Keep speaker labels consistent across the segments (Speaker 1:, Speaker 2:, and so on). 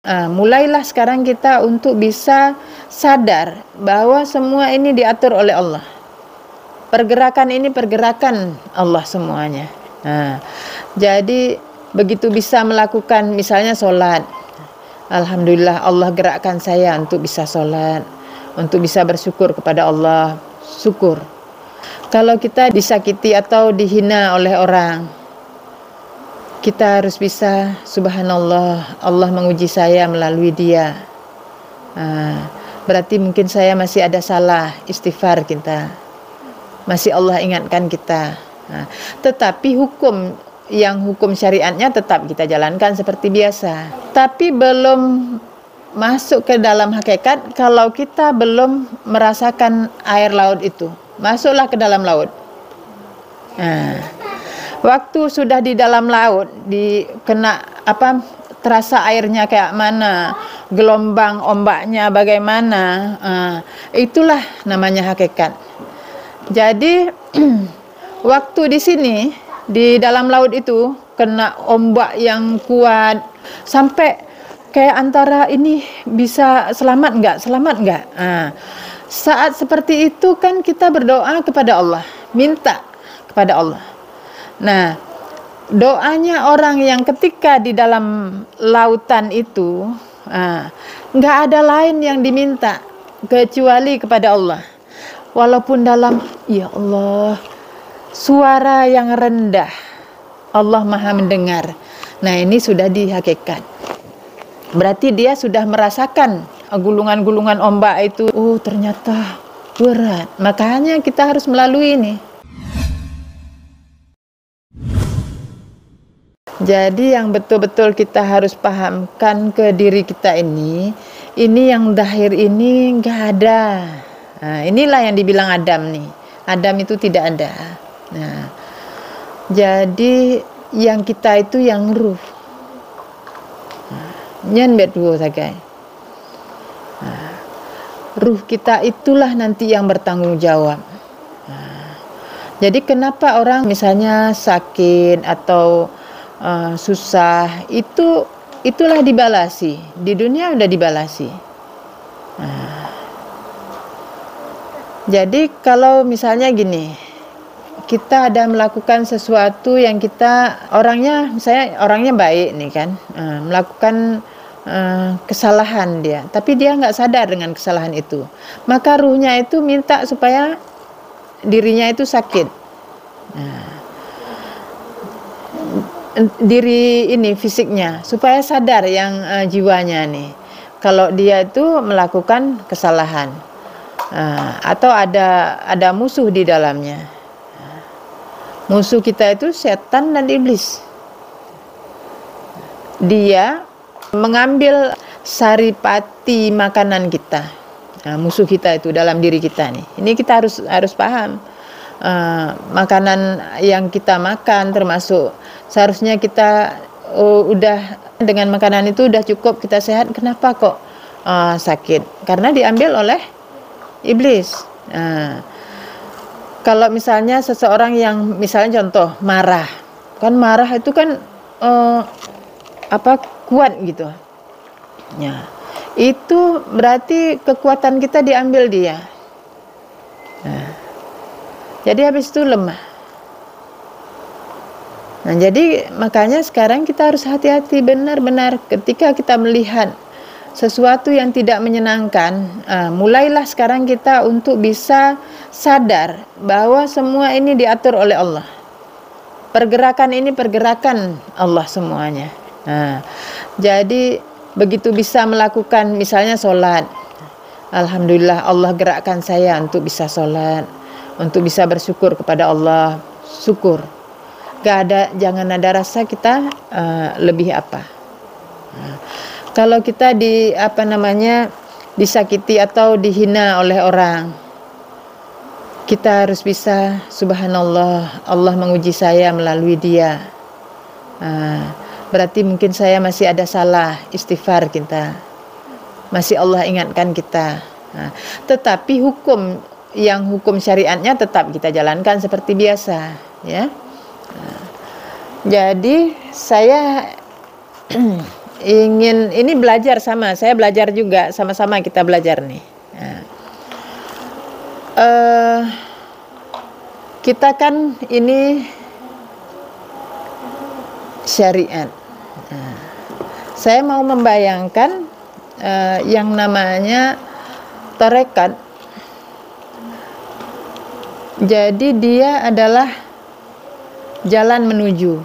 Speaker 1: Mulailah sekarang kita untuk bisa sadar bahwa semua ini diatur oleh Allah. Pergerakan ini pergerakan Allah semuanya. Jadi begitu bisa melakukan misalnya sholat, alhamdulillah Allah gerakkan saya untuk bisa sholat, untuk bisa bersyukur kepada Allah, syukur. Kalau kita disakiti atau dihina oleh orang, kita harus bisa, subhanallah, Allah menguji saya melalui dia. Berarti mungkin saya masih ada salah, istighfar kita. Masih Allah ingatkan kita. Tetapi hukum syariatnya tetap kita jalankan seperti biasa. Tapi belum masuk ke dalam hakikat kalau kita belum merasakan air laut itu. Masuklah ke dalam laut. Waktu sudah di dalam laut, terasa airnya kayak mana, gelombang ombaknya bagaimana, itulah namanya hakikat. Jadi waktu di sini di dalam laut itu kena ombak yang kuat sampai kayak antara ini bisa selamat enggak. Saat seperti itu kan kita berdoa kepada Allah, minta kepada Allah. Nah, doanya orang yang ketika di dalam lautan itu enggak ada lain yang diminta kecuali kepada Allah. Walaupun dalam, ya Allah, suara yang rendah, Allah Maha mendengar. Nah, ini sudah di hakikat. Berarti dia sudah merasakan gulungan-gulungan ombak itu. Oh, ternyata berat. Makanya kita harus melalui ini. Jadi yang betul-betul kita harus pahamkan ke diri kita ini yang zahir ini enggak ada. Inilah yang dibilang Adam nih. Adam itu tidak ada. Jadi yang kita itu yang ruh. Nyen betul saja. Ruh kita itulah nanti yang bertanggung jawab. Jadi kenapa orang misalnya sakit atau susah, itulah dibalasi. Di dunia udah dibalasi. Jadi kalau misalnya gini, kita ada melakukan sesuatu yang kita orangnya baik nih kan, melakukan kesalahan dia, tapi dia nggak sadar dengan kesalahan itu, maka ruhnya itu minta supaya dirinya itu sakit. Diri ini fisiknya supaya sadar yang jiwanya nih kalau dia itu melakukan kesalahan atau ada musuh di dalamnya. Musuh kita itu setan dan iblis. Dia mengambil saripati makanan kita. Musuh kita itu dalam diri kita nih. Ini kita harus paham. Makanan yang kita makan termasuk seharusnya kita udah dengan makanan itu udah cukup kita sehat. Kenapa kok sakit? Karena diambil oleh iblis. Kalau misalnya seseorang yang misalnya contoh marah, kan marah itu kan kuat gitu. Ya, itu berarti kekuatan kita diambil dia. Jadi habis itu lemah. Nah, jadi makanya sekarang kita harus hati-hati benar-benar ketika kita melihat sesuatu yang tidak menyenangkan. Mulailah sekarang kita untuk bisa sadar bahwa semua ini diatur oleh Allah. Pergerakan ini pergerakan Allah semuanya. Jadi begitu bisa melakukan misalnya sholat, alhamdulillah Allah gerakkan saya untuk bisa sholat, untuk bisa bersyukur kepada Allah, syukur. Jangan ada rasa kita lebih apa. Kalau kita disakiti atau dihina oleh orang, kita harus bisa, subhanallah, Allah menguji saya melalui dia. Berarti mungkin saya masih ada salah, istighfar kita. Masih Allah ingatkan kita. Tetapi hukum syariatnya tetap kita jalankan seperti biasa, ya. Jadi saya ingin ini belajar sama, saya belajar juga, sama-sama kita belajar nih. Nah, kita kan ini syariat. Nah, saya mau membayangkan yang namanya tarekat. Jadi dia adalah jalan menuju.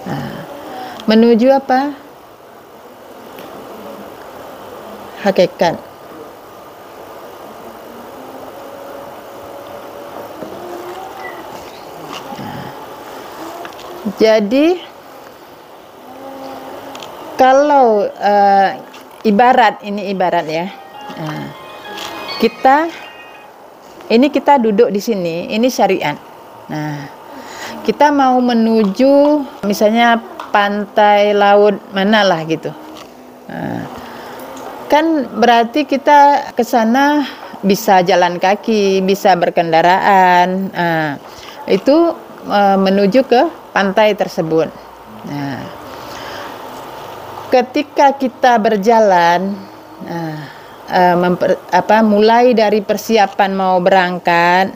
Speaker 1: Nah, menuju apa? Hakikat. Nah, jadi kalau ibarat ya, nah, kita duduk di sini, ini syariat. Nah, kita mau menuju misalnya pantai laut manalah gitu. Nah, kan berarti kita ke sana bisa jalan kaki, bisa berkendaraan. Nah, itu menuju ke pantai tersebut. Nah, ketika kita berjalan, mulai dari persiapan mau berangkat,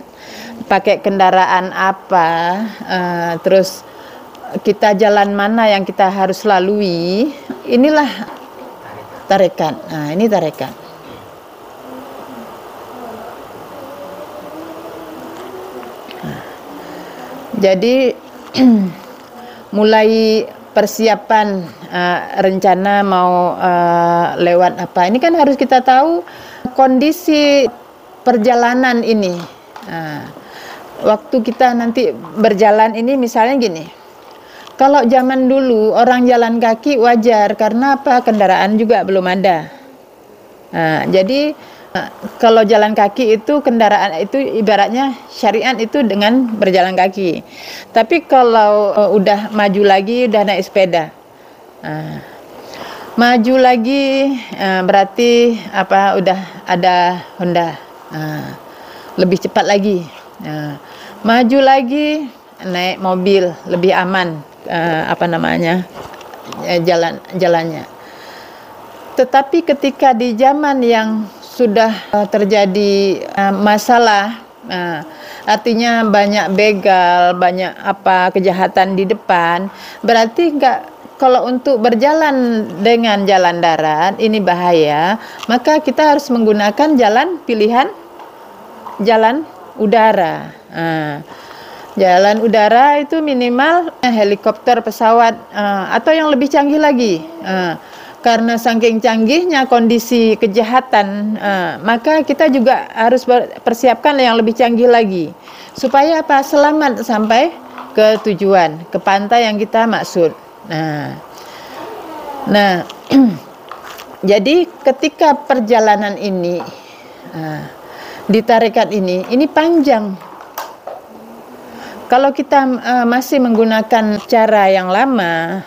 Speaker 1: pakai kendaraan apa, terus kita jalan mana yang kita harus lalui, inilah tarekat. Nah, ini tarekat. Jadi mulai persiapan rencana mau lewat apa, ini kan harus kita tahu kondisi perjalanan ini. Waktu kita nanti berjalan ini misalnya gini, kalau zaman dulu orang jalan kaki wajar, karena apa? Kendaraan juga belum ada. Jadi kalau jalan kaki itu kendaraan itu ibaratnya syariat itu dengan berjalan kaki. Tapi kalau udah maju lagi, udah naik sepeda. Maju lagi berarti apa? Udah ada Honda. Lebih cepat lagi. Maju lagi naik mobil, lebih aman jalannya. Tetapi ketika di zaman yang sudah terjadi masalah, artinya banyak begal, banyak kejahatan di depan, berarti kalau untuk berjalan dengan jalan darat ini bahaya, maka kita harus menggunakan jalan pilihan jalan udara. Jalan udara itu minimal helikopter, pesawat, atau yang lebih canggih lagi. Karena saking canggihnya kondisi kejahatan, maka kita juga harus persiapkan yang lebih canggih lagi. Supaya apa? Selamat sampai ke tujuan, ke pantai yang kita maksud. Nah, jadi ketika perjalanan ini, di tarekat ini panjang. Kalau kita masih menggunakan cara yang lama,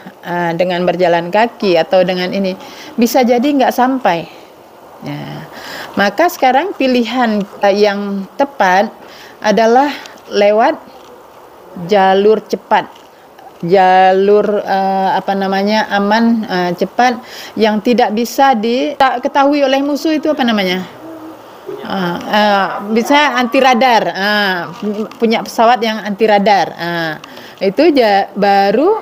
Speaker 1: dengan berjalan kaki atau dengan ini, bisa jadi nggak sampai. Maka sekarang pilihan yang tepat adalah lewat jalur cepat, jalur aman, cepat, yang tidak bisa diketahui oleh musuh. Itu apa namanya? Bisa anti radar, punya pesawat yang anti radar, itu baru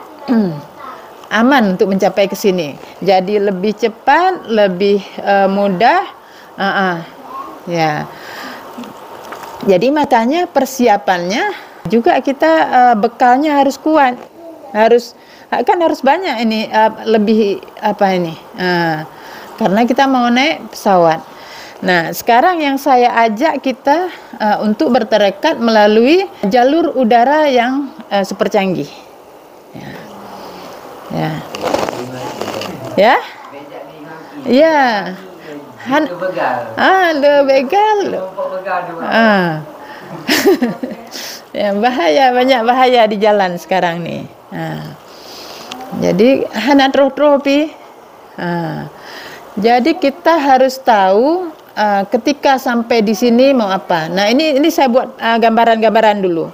Speaker 1: aman untuk mencapai ke sini. Jadi lebih cepat, lebih mudah, ya. Jadi makanya persiapannya juga kita bekalnya harus kuat, harus banyak ini, lebih karena kita mau naik pesawat. Nah, sekarang yang saya ajak kita untuk bertarekat melalui jalur udara yang super canggih. Ya. Ada begal. Ya, bahaya, banyak bahaya di jalan sekarang nih. Jadi hanatrotropi. Jadi kita harus tahu ketika sampai di sini mau apa. Nah, ini saya buat gambaran-gambaran dulu.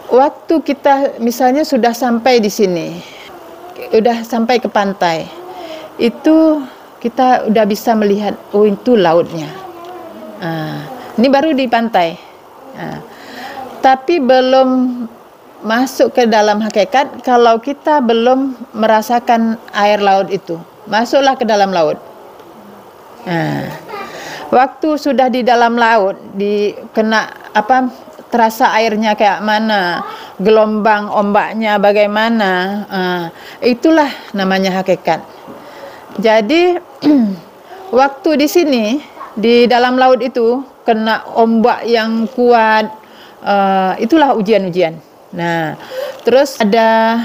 Speaker 1: Waktu kita misalnya sudah sampai di sini, udah sampai ke pantai, itu kita udah bisa melihat, oh itu lautnya. Ini baru di pantai. Tapi belum masuk ke dalam hakikat kalau kita belum merasakan air laut itu. Masuklah ke dalam laut. Waktu sudah di dalam laut, terasa airnya kayak mana, gelombang ombaknya bagaimana, itulah namanya hakikat. Jadi waktu di sini di dalam laut itu kena ombak yang kuat, itulah ujian-ujian. Nah, terus ada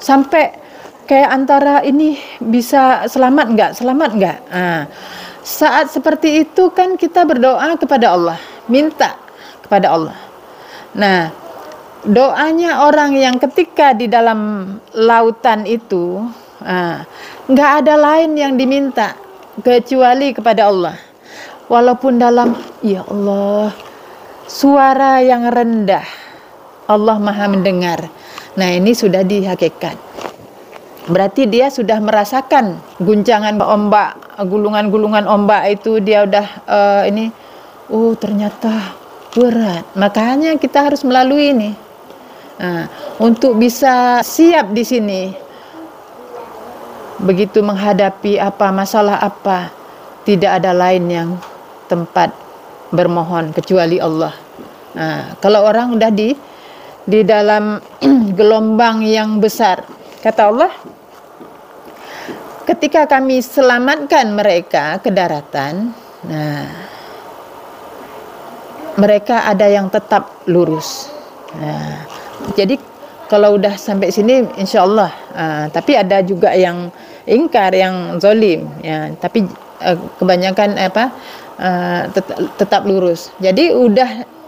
Speaker 1: sampai kayak antara ini bisa selamat nggak? Saat seperti itu kan kita berdoa kepada Allah, minta kepada Allah. Nah, doanya orang yang ketika di dalam lautan itu nggak ada lain yang diminta kecuali kepada Allah. Walaupun dalam, ya Allah, suara yang rendah, Allah Maha mendengar. Nah, ini sudah di hakikat. Berarti dia sudah merasakan guncangan ombak, gulungan-gulungan ombak itu dia udah ternyata berat. Makanya kita harus melalui ini. Untuk bisa siap di sini. Begitu menghadapi masalah apa, tidak ada lain yang tempat bermohon kecuali Allah. Kalau orang udah di dalam gelombang yang besar, kata Allah, ketika kami selamatkan mereka ke daratan, mereka ada yang tetap lurus. Jadi kalau udah sampai sini, insya Allah. Tapi ada juga yang ingkar, yang zalim, ya. Tapi kebanyakan tetap lurus. Jadi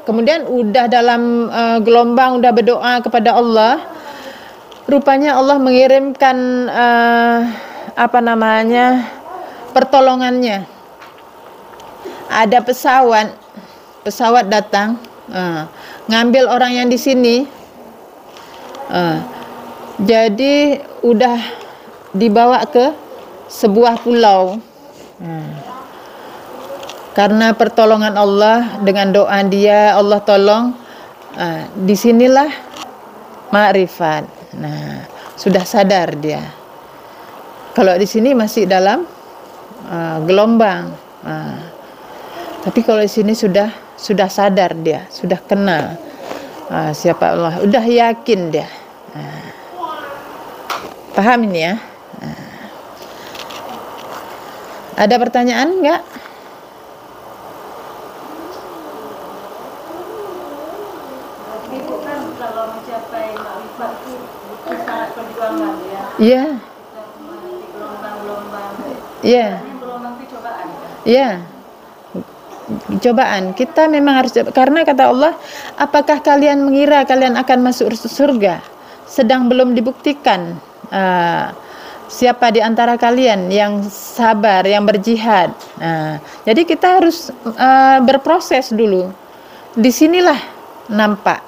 Speaker 1: kemudian udah dalam gelombang, udah berdoa kepada Allah. Rupanya Allah mengirimkan pertolongannya. Ada pesawat datang, ngambil orang yang di sini. Jadi udah dibawa ke sebuah pulau. Karena pertolongan Allah, dengan doa dia, Allah tolong. Disinilah ma'rifat. Nah, sudah sadar dia. Kalau di sini masih dalam gelombang. Tapi kalau di sini sudah sadar dia, sudah kenal siapa Allah, udah yakin dia. Paham ini ya? Ada pertanyaan enggak?
Speaker 2: Itu kan kalau mencapai makrifat itu butuh sangat perjuangan ya.
Speaker 1: Iya.
Speaker 2: Kita menghadapi gelombang-gelombang.
Speaker 1: Iya.
Speaker 2: Ini gelombang itu cobaan.
Speaker 1: Iya. Cobaan. Kita memang harus, karena kata Allah, apakah kalian mengira kalian akan masuk surga sedang belum dibuktikan siapa di antara kalian yang sabar, yang berjihad. Jadi kita harus berproses dulu. Disinilah nampak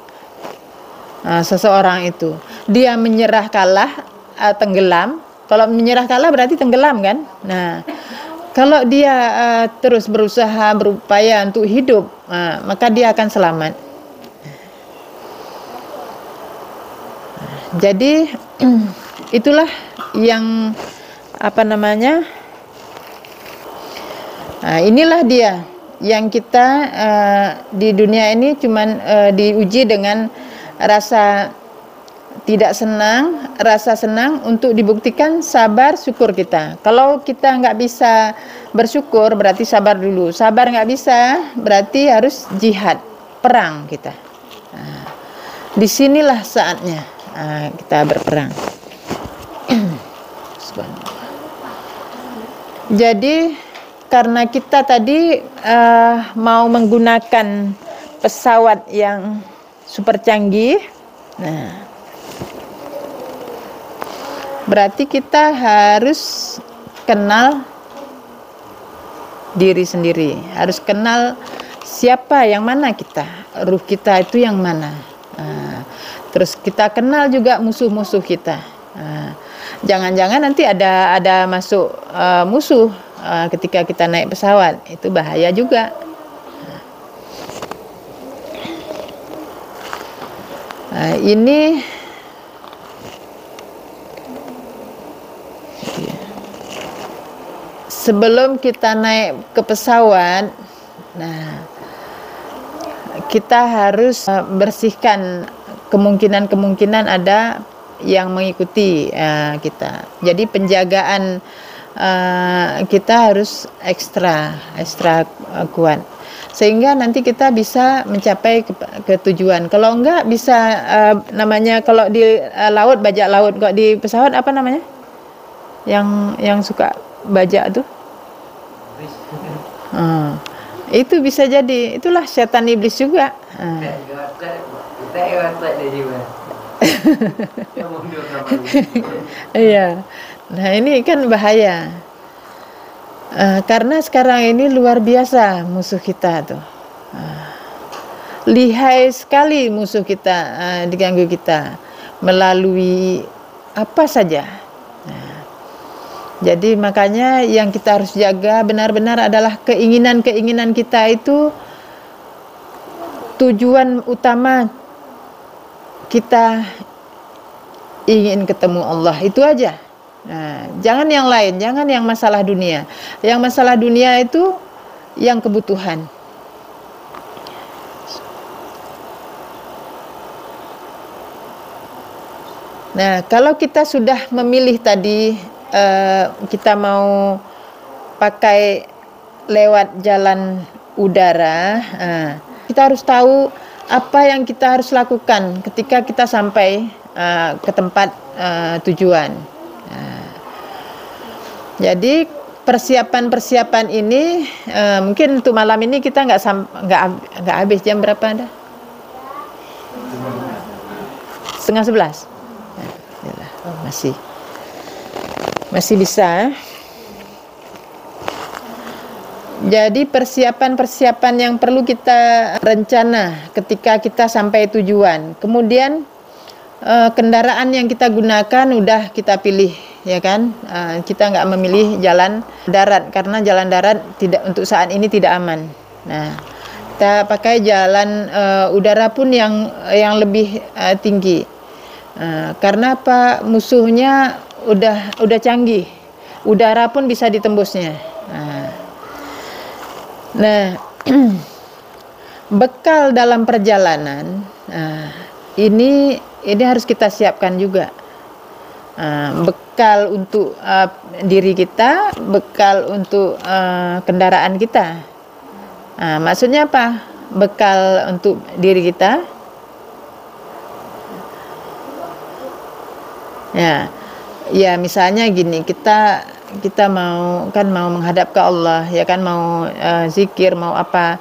Speaker 1: seseorang itu dia menyerah, kalah, tenggelam. Kalau menyerah, kalah berarti tenggelam kan. Nah, kalau dia terus berusaha, berupaya untuk hidup, maka dia akan selamat. Jadi itulah yang inilah dia yang kita di dunia ini cuman diuji dengan rasa tidak senang, rasa senang untuk dibuktikan sabar, syukur kita. Kalau kita nggak bisa bersyukur, berarti sabar dulu. Sabar nggak bisa, berarti harus jihad, perang kita. Disinilah saatnya kita berperang. Jadi karena kita tadi mau menggunakan pesawat yang super canggih, berarti kita harus kenal diri sendiri, harus kenal siapa yang mana kita, ruh kita itu yang mana. Terus kita kenal juga musuh-musuh kita. Jangan-jangan nanti ada masuk musuh ketika kita naik pesawat, itu bahaya juga. Ini sebelum kita naik ke pesawat, kita harus bersihkan kemungkinan ada yang mengikuti kita. Jadi penjagaan kita harus ekstra kuat, sehingga nanti kita bisa mencapai ke tujuan. Kalau enggak bisa namanya, kalau di laut bajak laut, kok di pesawat apa namanya? Yang suka bajak tuh. Itu bisa jadi, itulah setan iblis juga. Iya. Nah, ini kan bahaya. Karena sekarang ini luar biasa musuh kita tuh. Lihai sekali musuh kita, diganggu kita melalui apa saja. Jadi makanya yang kita harus jaga benar-benar adalah keinginan kita itu, tujuan utama kita ingin ketemu Allah, itu aja. Jangan yang lain, jangan yang masalah dunia. Yang masalah dunia itu yang kebutuhan. Nah, kalau kita sudah memilih tadi, kita mau pakai lewat jalan udara, kita harus tahu apa yang kita harus lakukan ketika kita sampai ke tempat tujuan. Jadi persiapan ini mungkin untuk malam ini kita nggak habis. Jam berapa ada? 10:30. Oh, masih bisa. Jadi persiapan yang perlu kita rencana ketika kita sampai tujuan. Kemudian kendaraan yang kita gunakan udah kita pilih, ya kan? Kita nggak memilih jalan darat karena jalan darat untuk saat ini tidak aman. Nah, kita pakai jalan udara pun yang lebih tinggi. Karena apa? Musuhnya udah canggih, udara pun bisa ditembusnya. Nah, bekal dalam perjalanan ini harus kita siapkan juga. Bekal untuk diri kita, bekal untuk kendaraan kita. Maksudnya apa? Bekal untuk diri kita. Ya misalnya gini, kita mau menghadap ke Allah, ya kan, mau zikir, mau apa,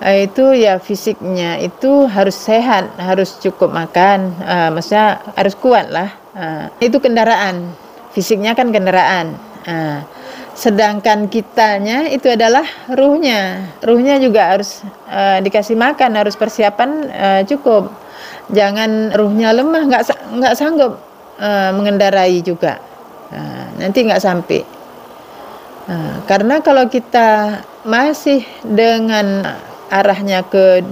Speaker 1: itu ya fisiknya itu harus sehat, harus cukup makan, maksudnya harus kuat lah. Itu kendaraan, fisiknya kan kendaraan. Sedangkan kitanya itu adalah ruhnya juga harus dikasih makan, harus persiapan cukup. Jangan ruhnya lemah, nggak sanggup mengendarai juga, nanti nggak sampai. Karena kalau kita masih dengan arahnya ke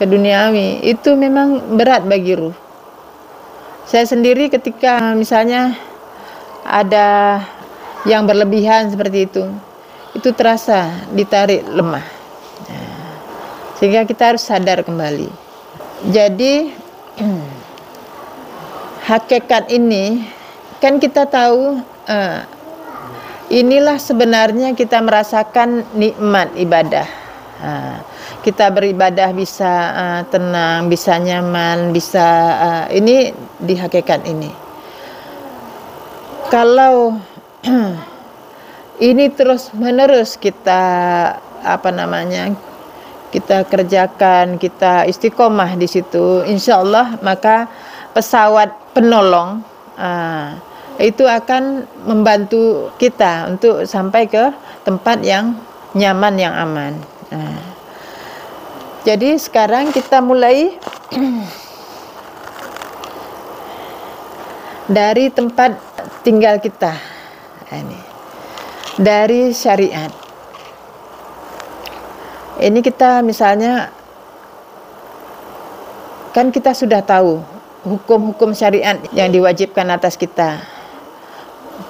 Speaker 1: duniawi, itu memang berat bagi ruh. Saya sendiri ketika misalnya ada yang berlebihan seperti itu terasa ditarik lemah, sehingga kita harus sadar kembali. Jadi hakikat ini kan kita tahu, inilah sebenarnya kita merasakan nikmat ibadah. Kita beribadah bisa tenang, bisa nyaman, bisa ini di hakikat ini. Kalau ini terus menerus kita kita kerjakan, kita istiqomah di situ, insya Allah maka pesawat penolong itu akan membantu kita untuk sampai ke tempat yang nyaman, yang aman. Jadi sekarang kita mulai dari tempat tinggal kita, ini dari syariat. Ini kita misalnya, kan kita sudah tahu hukum-hukum syariat yang diwajibkan atas kita,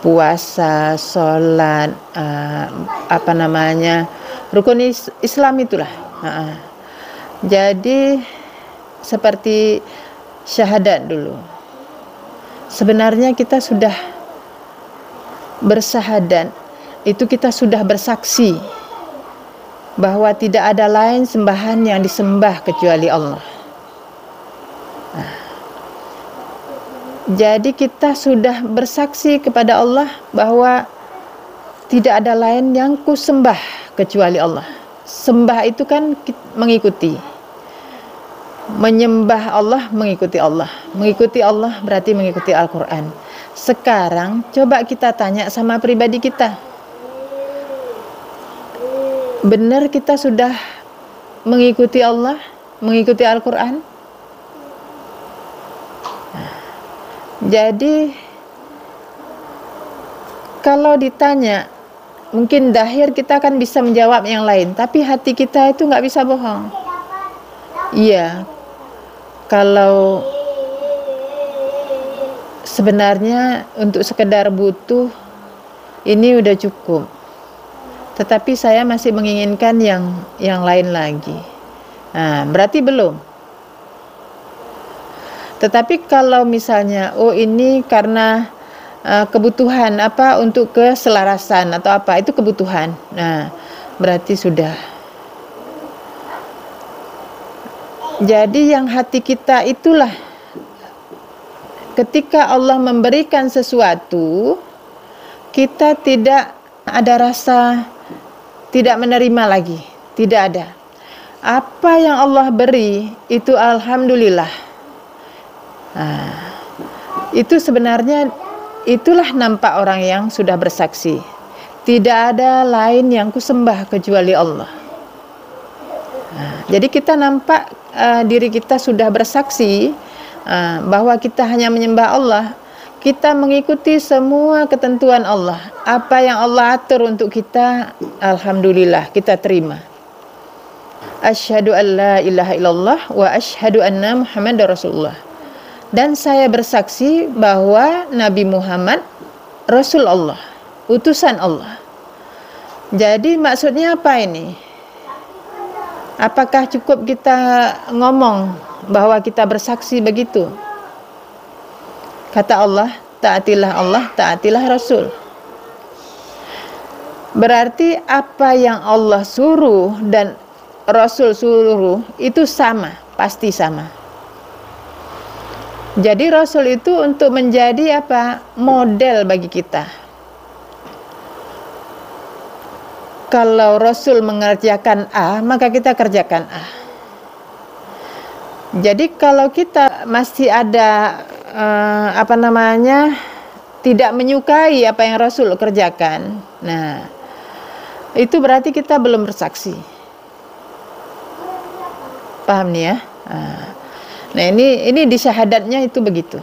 Speaker 1: puasa, sholat, rukun Islam itulah. Jadi seperti syahadat dulu. Sebenarnya kita sudah bersyahadat, itu kita sudah bersaksi bahwa tidak ada lain sembahan yang disembah kecuali Allah. Jadi kita sudah bersaksi kepada Allah bahwa tidak ada lain yang kusembah kecuali Allah. Sembah itu kan mengikuti. Menyembah Allah, mengikuti Allah. Mengikuti Allah berarti mengikuti Al-Quran. Sekarang coba kita tanya sama pribadi kita. Benar kita sudah mengikuti Allah, mengikuti Al-Quran? Jadi kalau ditanya, mungkin dahir kita akan bisa menjawab yang lain, tapi hati kita itu nggak bisa bohong. Iya, kalau sebenarnya untuk sekedar butuh ini udah cukup, tetapi saya masih menginginkan yang lain lagi. Nah, berarti belum. Tetapi kalau misalnya, oh ini karena kebutuhan untuk keselarasan atau apa, itu kebutuhan. Nah, berarti sudah. Jadi yang hati kita itulah, ketika Allah memberikan sesuatu, kita tidak ada rasa tidak menerima lagi, tidak ada. Apa yang Allah beri itu alhamdulillah. Nah, itu sebenarnya itulah nampak orang yang sudah bersaksi. Tidak ada lain yang kusembah kecuali Allah. Nah, jadi kita nampak diri kita sudah bersaksi bahwa kita hanya menyembah Allah. Kita mengikuti semua ketentuan Allah. Apa yang Allah atur untuk kita, alhamdulillah kita terima. Asyhadu an la ilaha illallah wa asyhadu anna Muhammadar Rasulullah. Dan saya bersaksi bahwa Nabi Muhammad Rasul Allah, utusan Allah. Jadi maksudnya apa ini? Apakah cukup kita ngomong bahwa kita bersaksi begitu? Kata Allah, taatilah Rasul. Berarti apa yang Allah suruh dan Rasul suruh itu sama, pasti sama. Jadi Rasul itu untuk menjadi model bagi kita. Kalau Rasul mengerjakan A, maka kita kerjakan A. Jadi kalau kita masih ada tidak menyukai apa yang Rasul kerjakan, nah itu berarti kita belum bersaksi. Paham nih ya? Nah ini di syahadatnya itu begitu.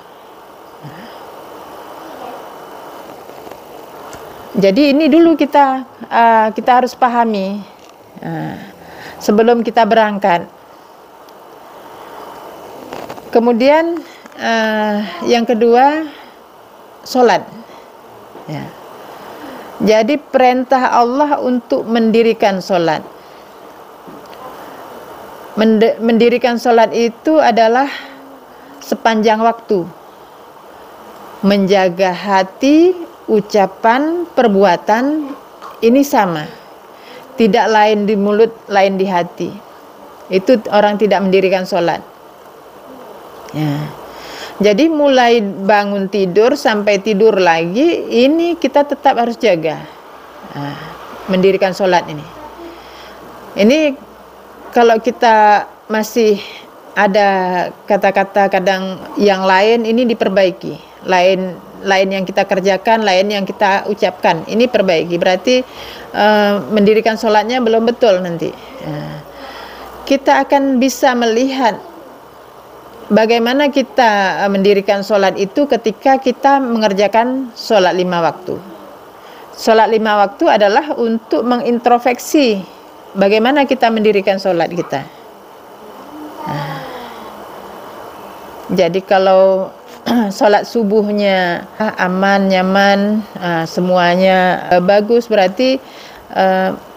Speaker 1: Jadi ini dulu kita harus pahami sebelum kita berangkat. Kemudian yang kedua, sholat. Ya. Jadi perintah Allah untuk mendirikan sholat. Mendirikan sholat itu adalah sepanjang waktu. Menjaga hati, ucapan, perbuatan ini sama. Tidak lain di mulut, lain di hati. Itu orang tidak mendirikan sholat. Ya. Jadi mulai bangun tidur sampai tidur lagi, ini kita tetap harus jaga. Nah, mendirikan sholat ini. Ini kalau kita masih ada kata-kata kadang yang lain, ini diperbaiki. Lain yang kita kerjakan, lain yang kita ucapkan, ini perbaiki. Berarti mendirikan sholatnya belum betul nanti. Kita akan bisa melihat bagaimana kita mendirikan sholat itu ketika kita mengerjakan sholat 5 waktu. Sholat 5 waktu adalah untuk mengintrospeksi bagaimana kita mendirikan sholat kita. Jadi kalau sholat subuhnya aman, nyaman, semuanya bagus, berarti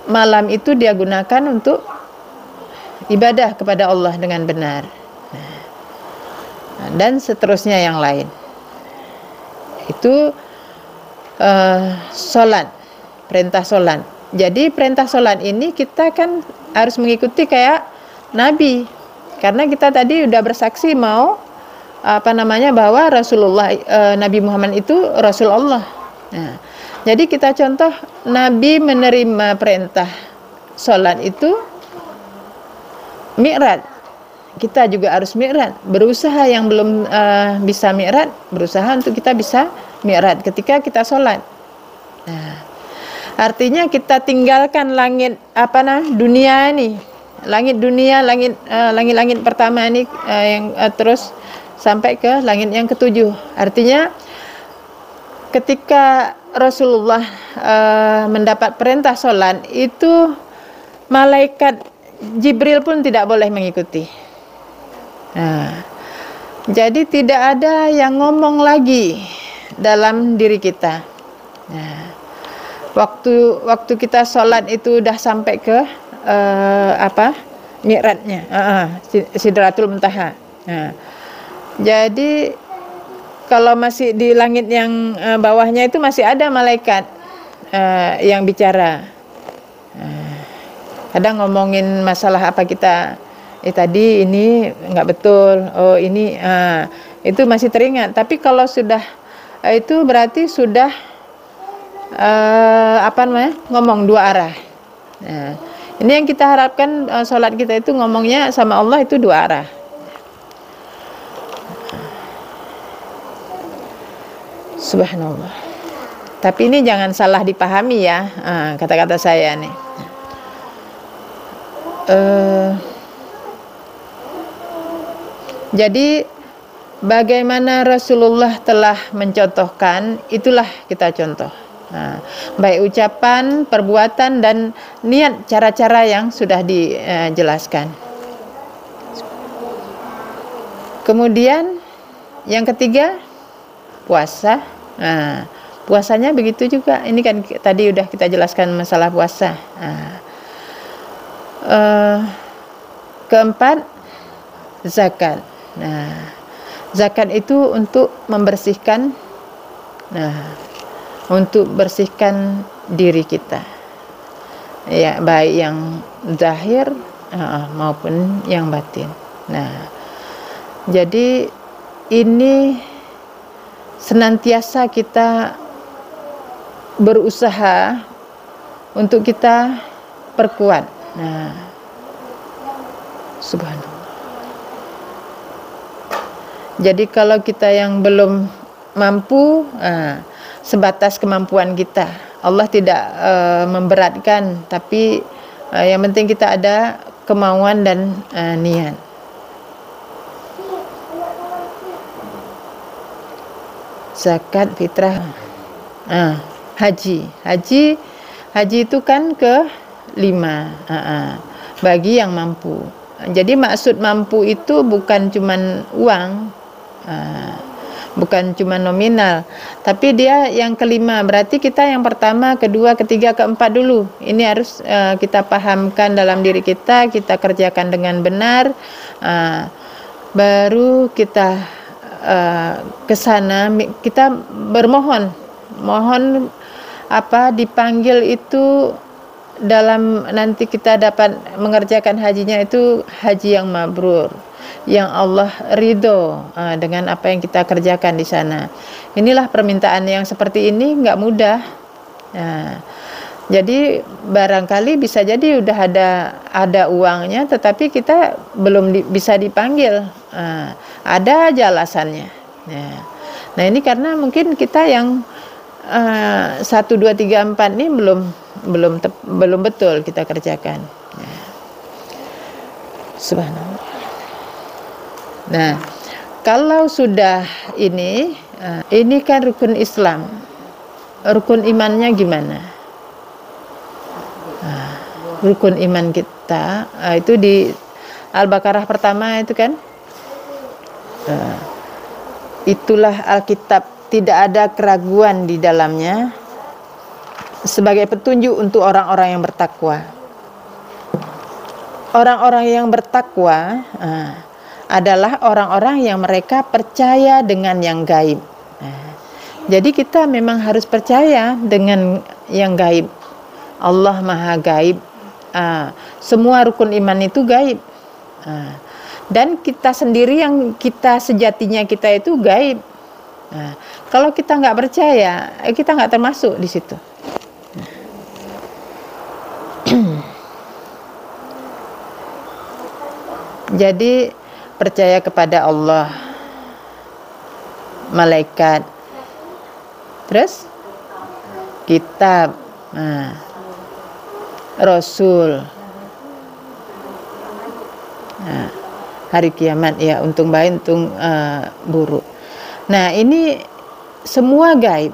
Speaker 1: malam itu dia gunakan untuk ibadah kepada Allah dengan benar. Dan seterusnya yang lain. Itu sholat, perintah sholat. Jadi perintah sholat ini kita kan harus mengikuti kayak Nabi. Karena kita tadi udah bersaksi bahwa Rasulullah, Nabi Muhammad itu Rasul Allah. Nah, jadi kita contoh Nabi menerima perintah sholat itu mi'raj. Kita juga harus mi'raj. Berusaha yang belum bisa mi'raj, berusaha untuk kita bisa mi'raj ketika kita sholat. Nah, artinya kita tinggalkan langit dunia ini, langit dunia, langit pertama ini yang terus sampai ke langit yang ketujuh. Artinya ketika Rasulullah mendapat perintah sholat itu malaikat Jibril pun tidak boleh mengikuti. Nah, jadi tidak ada yang ngomong lagi dalam diri kita. Nah, waktu kita sholat itu udah sampai ke mi'rajnya, Sidratul Muntaha. Nah, jadi kalau masih di langit yang bawahnya itu masih ada malaikat yang bicara. Kadang ngomongin masalah apa kita tadi ini nggak betul, ini itu masih teringat. Tapi kalau sudah itu berarti sudah ngomong dua arah. Nah, ini yang kita harapkan, sholat kita itu ngomongnya sama Allah itu dua arah. Subhanallah. Tapi ini jangan salah dipahami ya, kata-kata saya nih. Jadi bagaimana Rasulullah telah mencontohkan, itulah kita contoh. Baik ucapan, perbuatan, dan niat, cara-cara yang sudah dijelaskan. Kemudian yang ketiga, puasa. Puasanya begitu juga. Ini kan tadi udah kita jelaskan masalah puasa. Keempat, zakat. Zakat itu untuk membersihkan, untuk bersihkan diri kita, ya, baik yang zahir maupun yang batin. Jadi ini senantiasa kita berusaha untuk kita perkuat. Subhanallah. Jadi kalau kita yang belum mampu, sebatas kemampuan kita. Allah tidak memberatkan, tapi yang penting kita ada kemauan dan niat. Zakat, fitrah, haji itu kan kelima, bagi yang mampu. Jadi maksud mampu itu bukan cuman uang, bukan cuma nominal, tapi dia yang kelima. Berarti kita yang pertama, kedua, ketiga, keempat dulu. Ini harus kita pahamkan dalam diri kita kerjakan dengan benar, baru kita ke sana, kita bermohon, dipanggil itu dalam nanti kita dapat mengerjakan hajinya itu haji yang mabrur, yang Allah ridho dengan apa yang kita kerjakan di sana. Inilah permintaan yang seperti ini nggak mudah. Jadi barangkali bisa jadi udah ada uangnya, tetapi kita belum bisa dipanggil. Ada aja alasannya. Nah ini karena mungkin kita yang 1, 2, 3, 4 ini belum betul kita kerjakan. Subhanallah. Nah, kalau sudah ini kan rukun Islam, rukun imannya gimana? Rukun iman kita itu di Al-Baqarah pertama itu kan, itulah Alkitab, tidak ada keraguan di dalamnya, sebagai petunjuk untuk orang-orang yang bertakwa. Orang-orang yang bertakwa adalah orang-orang yang mereka percaya dengan yang gaib. Jadi kita memang harus percaya dengan yang gaib. Allah Maha Gaib. Semua rukun iman itu gaib. Dan kita sendiri yang kita sejatinya kita itu gaib. Kalau kita nggak percaya, kita nggak termasuk di situ. Jadi percaya kepada Allah, malaikat, terus kitab, Rasul, hari kiamat, ya, untung baik, untung buruk. Nah, ini semua gaib.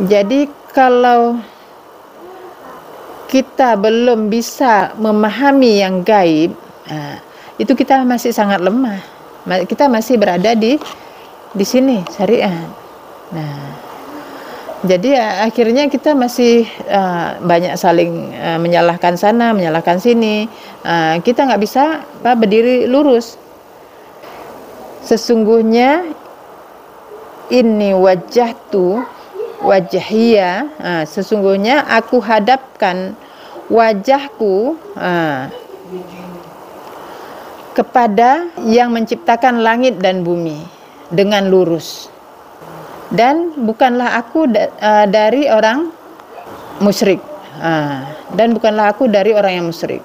Speaker 1: Jadi kalau kita belum bisa memahami yang gaib, itu kita masih sangat lemah. Kita masih berada di sini syariat. Nah, jadi akhirnya kita masih banyak saling menyalahkan sana, menyalahkan sini. Kita nggak bisa berdiri lurus. Sesungguhnya ini wajahia, sesungguhnya aku hadapkan wajahku kepada yang menciptakan langit dan bumi dengan lurus, dan bukanlah aku dari orang musyrik, dan bukanlah aku dari orang yang musyrik.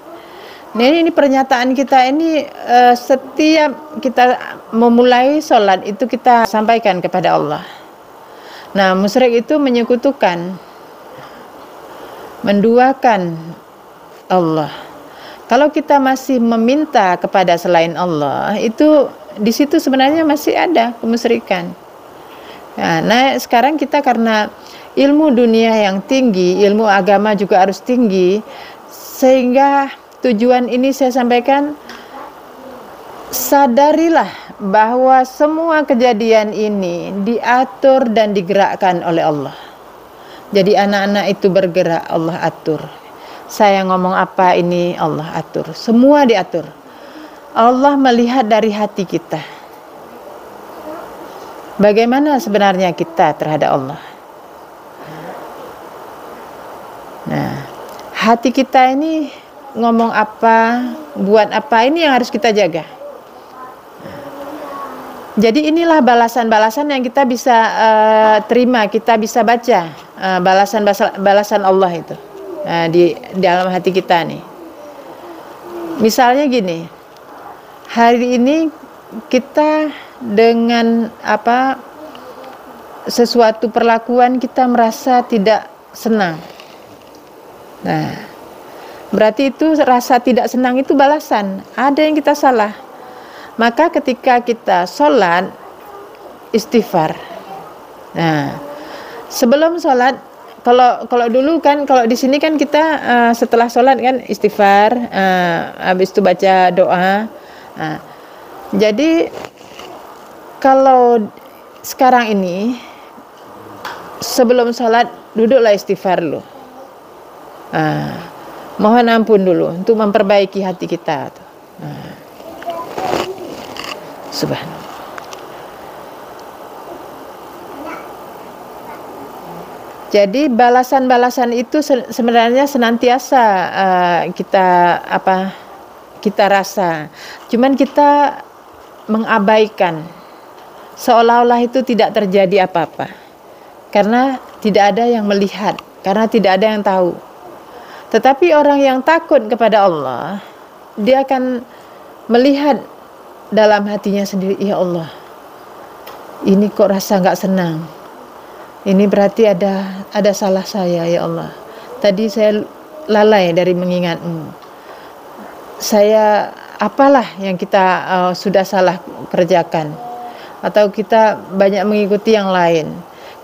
Speaker 1: Ini pernyataan kita ini, setiap kita memulai sholat itu kita sampaikan kepada Allah. Nah, musyrik itu menyekutukan, menduakan Allah. Kalau kita masih meminta kepada selain Allah, itu di situ sebenarnya masih ada kemusyrikan. Nah, sekarang kita karena ilmu dunia yang tinggi, ilmu agama juga harus tinggi, sehingga tujuan ini saya sampaikan, sadarilah bahwa semua kejadian ini diatur dan digerakkan oleh Allah. Jadi anak-anak itu bergerak, Allah atur. Saya ngomong apa ini, Allah atur. Semua diatur. Allah melihat dari hati kita. Bagaimana sebenarnya kita terhadap Allah? Nah, hati kita ini ngomong apa, buat apa, ini yang harus kita jaga. Jadi inilah balasan-balasan yang kita bisa terima, kita bisa baca balasan Allah itu di dalam hati kita nih. Misalnya gini, hari ini kita dengan sesuatu perlakuan kita merasa tidak senang. Nah, berarti itu rasa tidak senang itu balasan. Ada yang kita salah. Maka ketika kita sholat, istighfar. Nah, sebelum sholat, kalau dulu kan, kalau di sini kan kita setelah sholat kan istighfar, habis itu baca doa. Jadi kalau sekarang ini sebelum sholat duduklah istighfar dulu. Mohon ampun dulu untuk memperbaiki hati kita. Subhanallah. Jadi balasan-balasan itu sebenarnya senantiasa kita rasa. Cuman kita mengabaikan, seolah-olah itu tidak terjadi apa-apa. Karena tidak ada yang melihat, karena tidak ada yang tahu. Tetapi orang yang takut kepada Allah, dia akan melihat dalam hatinya sendiri, ya Allah, ini kok rasa nggak senang. Ini berarti ada salah saya, ya Allah. Tadi saya lalai dari mengingatmu. Saya apalah yang kita sudah salah kerjakan, atau kita banyak mengikuti yang lain.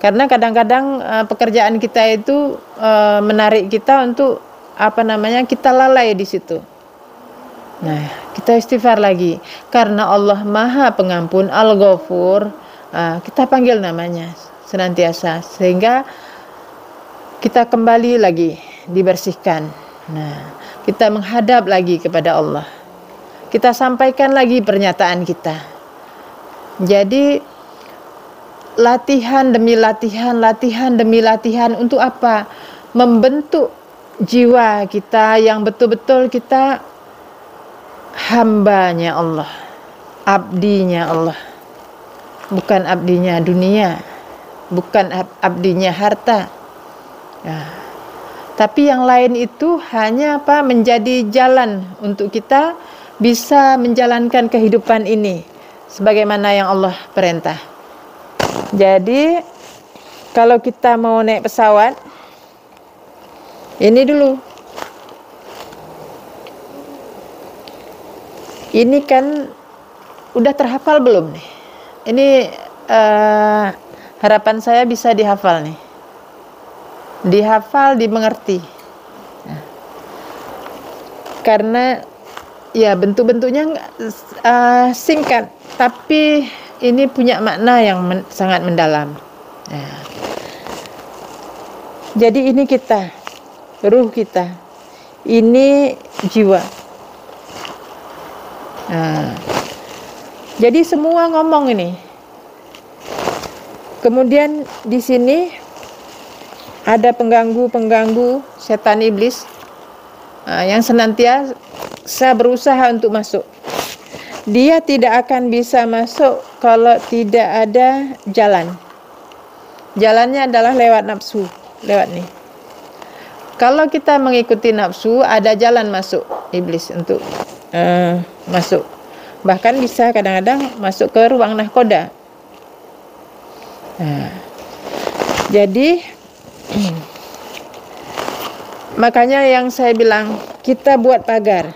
Speaker 1: Karena kadang-kadang pekerjaan kita itu menarik kita untuk kita lalai di situ. Nah, kita istighfar lagi karena Allah Maha Pengampun, Al-Ghafur. Kita panggil namanya senantiasa sehingga kita kembali lagi dibersihkan. Nah, kita menghadap lagi kepada Allah. Kita sampaikan lagi pernyataan kita. Jadi latihan demi latihan, latihan demi latihan untuk apa? Membentuk jiwa kita yang betul-betul kita hambanya Allah, abdinya Allah, bukan abdinya dunia, bukan abdinya harta. Tapi yang lain itu hanya menjadi jalan untuk kita bisa menjalankan kehidupan ini sebagaimana yang Allah perintah. Jadi kalau kita mau naik pesawat, ini dulu. Ini kan udah terhafal belum nih? Ini harapan saya bisa dihafal nih. Dihafal, dimengerti. Karena ya bentuk-bentuknya singkat, tapi ini punya makna yang sangat mendalam. Jadi ini kita, ruh kita, ini jiwa. Jadi semua ngomong ini. Kemudian di sini ada pengganggu-pengganggu setan iblis yang senantiasa berusaha untuk masuk. Dia tidak akan bisa masuk kalau tidak ada jalan. Jalannya adalah lewat nafsu, lewat nih. Kalau kita mengikuti nafsu, ada jalan masuk iblis untuk masuk. Bahkan bisa kadang-kadang masuk ke ruang nahkoda. Jadi makanya yang saya bilang, kita buat pagar.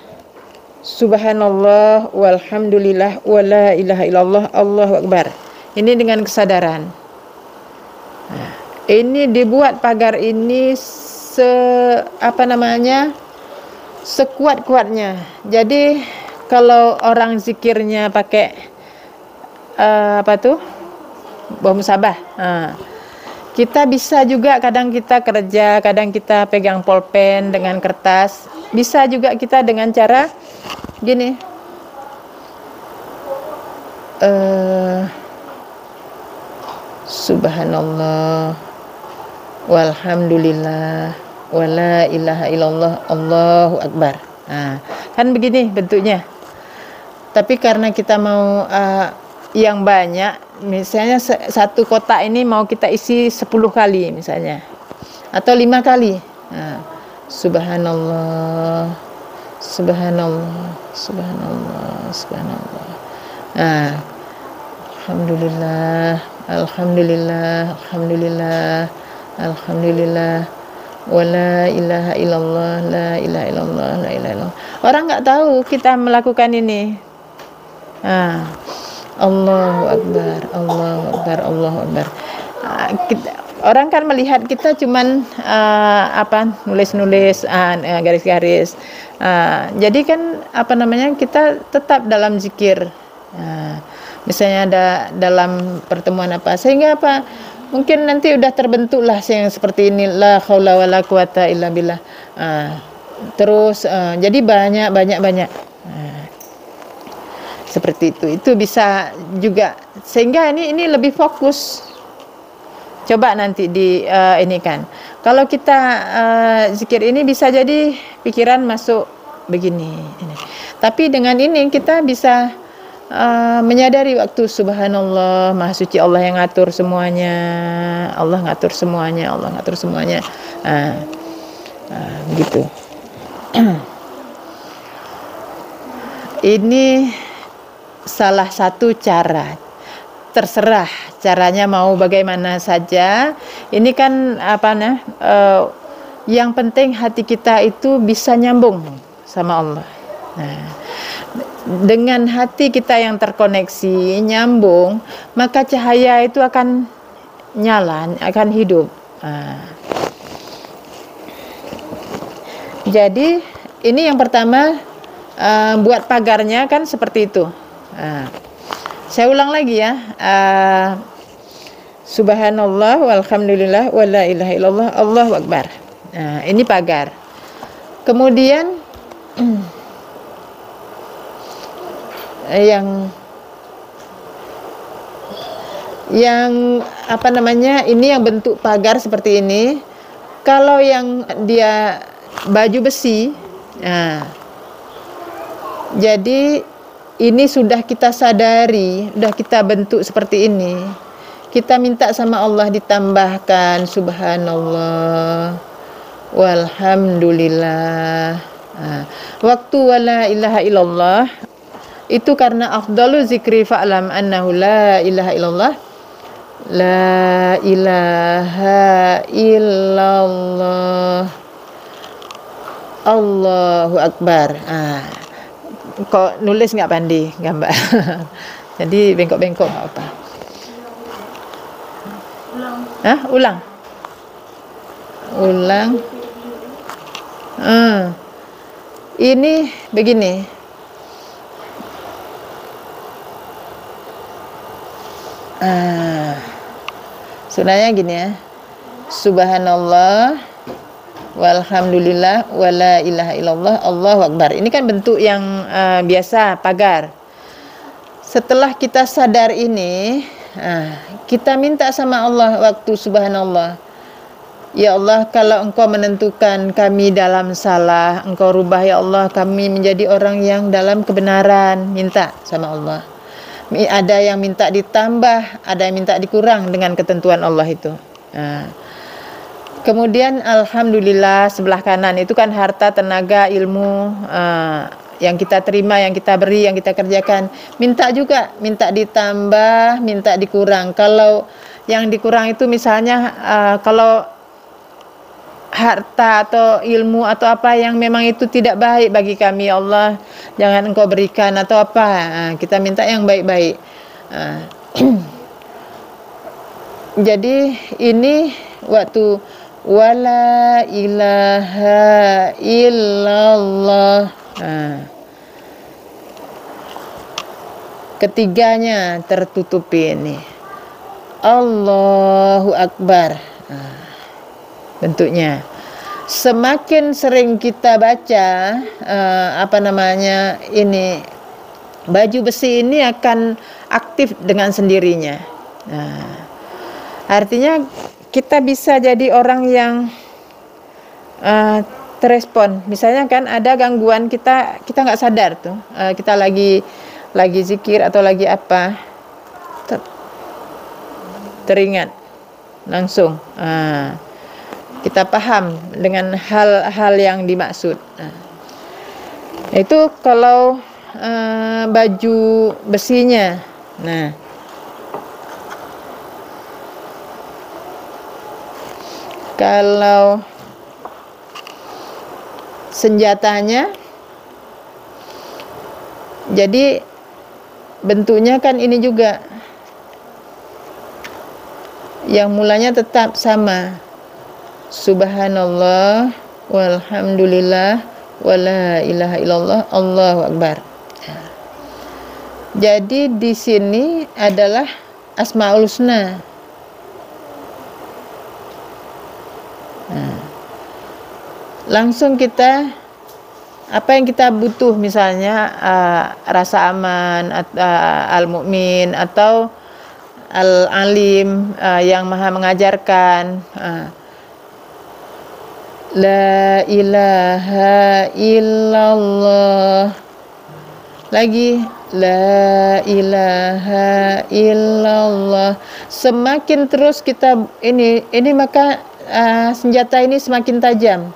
Speaker 1: Subhanallah walhamdulillah wala ilaha illallah Allahu akbar. Ini dengan kesadaran. Ini dibuat pagar ini sekuat-kuatnya. Jadi kalau orang zikirnya pakai bom musabah. Kita bisa juga kadang kita kerja, kadang kita pegang pulpen dengan kertas. Bisa juga kita dengan cara gini. Subhanallah walhamdulillah wala ilaha illallah Allahu akbar. Kan begini bentuknya. Tapi karena kita mau yang banyak, misalnya satu kotak ini mau kita isi 10 kali misalnya, atau 5 kali. Subhanallah, subhanallah, subhanallah, subhanallah. Alhamdulillah, alhamdulillah, alhamdulillah, alhamdulillah. Wala ilaha illallah, la ilaha illallah, la ilaha illallah. Orang nggak tahu kita melakukan ini. Allahu akbar, Allahu akbar, Allahu akbar. Orang kan melihat kita cuman nulis-nulis, garis-garis. Jadi kan kita tetap dalam zikir. Misalnya ada dalam pertemuan sehingga mungkin nanti udah terbentuklah yang seperti ini, la haula wala quwata illa billah. Terus jadi banyak. Seperti itu bisa juga, sehingga ini lebih fokus. Coba nanti ini kan, kalau kita zikir ini bisa jadi pikiran masuk begini ini. Tapi dengan ini kita bisa menyadari waktu subhanallah, maha suci Allah yang ngatur semuanya, Allah ngatur semuanya, Allah ngatur semuanya. Gitu. Ini salah satu cara. Terserah caranya mau bagaimana saja. Ini kan yang penting hati kita itu bisa nyambung sama Allah. dengan hati kita yang terkoneksi, nyambung, maka cahaya itu akan nyala, akan hidup. Jadi ini yang pertama, buat pagarnya kan seperti itu. Saya ulang lagi ya. Subhanallah walhamdulillah wala ilaha illallah Allahu akbar. Ini pagar. Kemudian yang apa namanya, ini yang bentuk pagar seperti ini. Kalau yang dia baju besi, jadi ini sudah kita sadari, sudah kita bentuk seperti ini. Kita minta sama Allah ditambahkan subhanallah walhamdulillah. Waktu wala ilaha illallah itu karena afdalu zikri fa'lam annahu la ilaha illallah, la ilaha illallah Allahu akbar. Kok nulis nggak pandai gambar? Jadi bengkok-bengkok nggak apa. Ulang. Ini begini. Sebenarnya gini ya. Subhanallah walhamdulillah wala ilaha illallah Allahu akbar. Ini kan bentuk yang biasa, pagar. Setelah kita sadar ini, kita minta sama Allah waktu subhanallah. Ya Allah, kalau Engkau menentukan kami dalam salah, Engkau rubah ya Allah kami menjadi orang yang dalam kebenaran. Minta sama Allah. Ada yang minta ditambah, ada yang minta dikurang dengan ketentuan Allah itu. Kemudian alhamdulillah sebelah kanan itu kan harta, tenaga, ilmu yang kita terima, yang kita beri, yang kita kerjakan. Minta juga, minta ditambah, minta dikurang. Kalau yang dikurang itu misalnya kalau harta atau ilmu atau apa yang memang itu tidak baik bagi kami, ya Allah jangan Engkau berikan atau apa, kita minta yang baik-baik. Jadi ini waktu wala ilaha illallah, ketiganya tertutupi ini Allahu akbar. Bentuknya semakin sering kita baca ini baju besi ini akan aktif dengan sendirinya. Artinya kita bisa jadi orang yang terespon. Misalnya kan ada gangguan, kita nggak sadar tuh, kita lagi zikir atau lagi apa, teringat langsung. Kita paham dengan hal-hal yang dimaksud. Itu kalau baju besinya. Kalau senjatanya, jadi bentuknya kan ini juga, yang mulanya tetap sama. Subhanallah walhamdulillah wala ilaha illallah Allahu akbar. Jadi di sini adalah Asmaul Husna. Langsung kita apa yang kita butuh, misalnya rasa aman, al-mu'min atau al-alim, yang maha mengajarkan. La ilaha illallah. Lagi la ilaha illallah. Semakin terus kita ini maka senjata ini semakin tajam,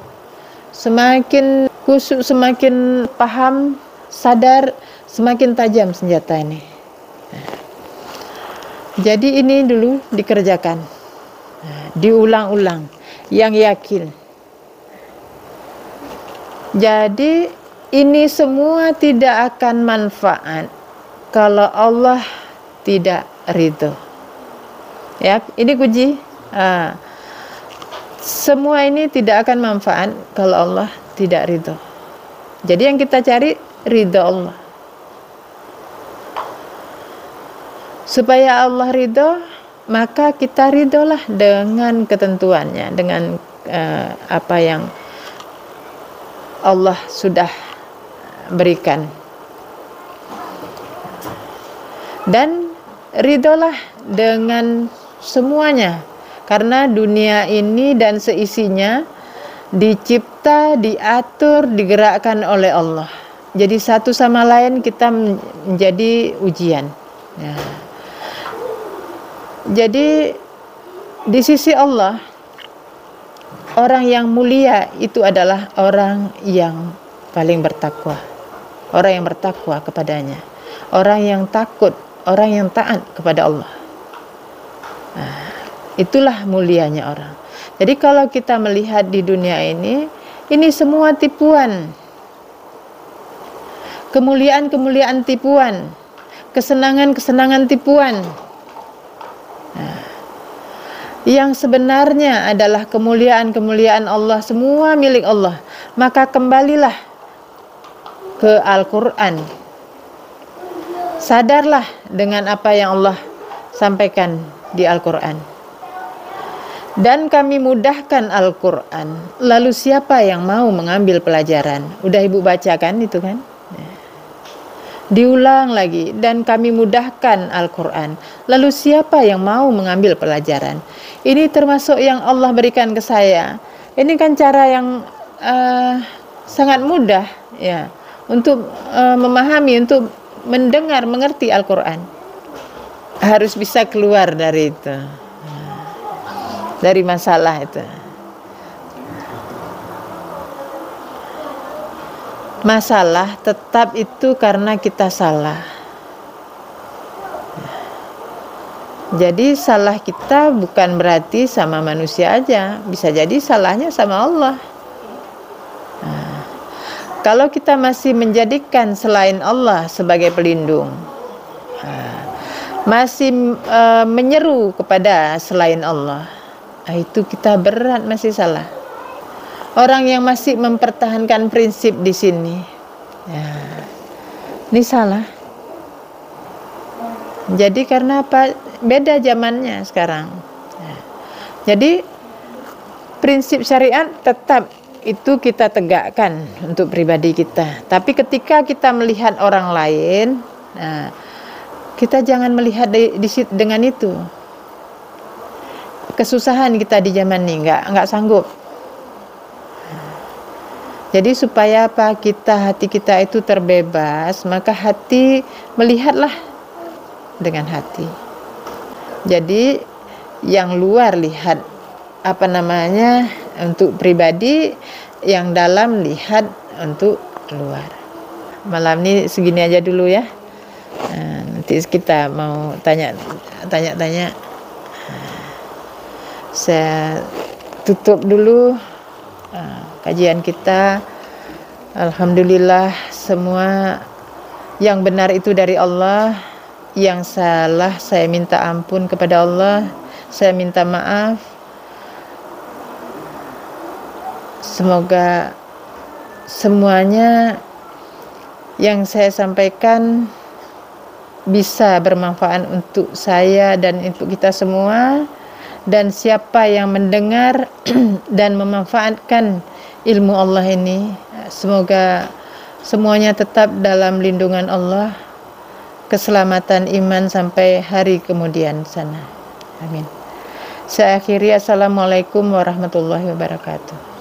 Speaker 1: semakin khusyuk, semakin paham, sadar, semakin tajam senjata ini. Jadi ini dulu dikerjakan, diulang-ulang, yang yakin. Jadi ini semua tidak akan manfaat kalau Allah tidak ridho. Ya, ini kunci. Semua ini tidak akan manfaat kalau Allah tidak ridho. Jadi yang kita cari ridho Allah. Supaya Allah ridho, maka kita ridholah dengan ketentuannya, dengan apa yang Allah sudah berikan. Dan ridholah dengan semuanya, karena dunia ini dan seisinya dicipta, diatur, digerakkan oleh Allah. Jadi satu sama lain kita menjadi ujian. Ya. Jadi di sisi Allah, orang yang mulia itu adalah orang yang paling bertakwa. Orang yang bertakwa kepadanya. Orang yang takut, orang yang taat kepada Allah. Nah, itulah mulianya orang. Jadi kalau kita melihat di dunia ini semua tipuan. Kemuliaan-kemuliaan tipuan. Kesenangan-kesenangan tipuan. Nah, yang sebenarnya adalah kemuliaan-kemuliaan Allah, semua milik Allah. Maka kembalilah ke Al-Quran. Sadarlah dengan apa yang Allah sampaikan di Al-Quran. Dan kami mudahkan Al-Quran. Lalu siapa yang mau mengambil pelajaran? Udah ibu bacakan itu kan? Diulang lagi. Dan kami mudahkan Al-Quran. Lalu siapa yang mau mengambil pelajaran? Ini termasuk yang Allah berikan ke saya. Ini kan cara yang sangat mudah ya, untuk memahami, untuk mendengar, mengerti Al-Quran. Harus bisa keluar dari itu, dari masalah itu. Masalah tetap itu karena kita salah. Jadi salah kita bukan berarti sama manusia aja, bisa jadi salahnya sama Allah. Nah, kalau kita masih menjadikan selain Allah sebagai pelindung, masih menyeru kepada selain Allah, itu kita berat, masih salah. Orang yang masih mempertahankan prinsip di sini, ya, ini salah. Jadi karena apa? Beda zamannya sekarang. Ya. Jadi prinsip syariat tetap itu kita tegakkan untuk pribadi kita. Tapi ketika kita melihat orang lain, nah, kita jangan melihat dengan itu. Kesusahan kita di zaman ini nggak sanggup. Jadi supaya apa? Hati kita itu terbebas, maka hati melihatlah dengan hati. Jadi yang luar lihat untuk pribadi, yang dalam lihat untuk luar. Malam ini segini aja dulu ya. Nanti kita mau tanya-tanya. Saya tutup dulu kajian kita. Alhamdulillah, semua yang benar itu dari Allah, yang salah saya minta ampun kepada Allah, saya minta maaf. Semoga semuanya yang saya sampaikan bisa bermanfaat untuk saya dan untuk kita semua. Dan siapa yang mendengar dan memanfaatkan ilmu Allah ini, semoga semuanya tetap dalam lindungan Allah, keselamatan iman sampai hari kemudian sana. Amin. Saya akhiri, assalamualaikum warahmatullahi wabarakatuh.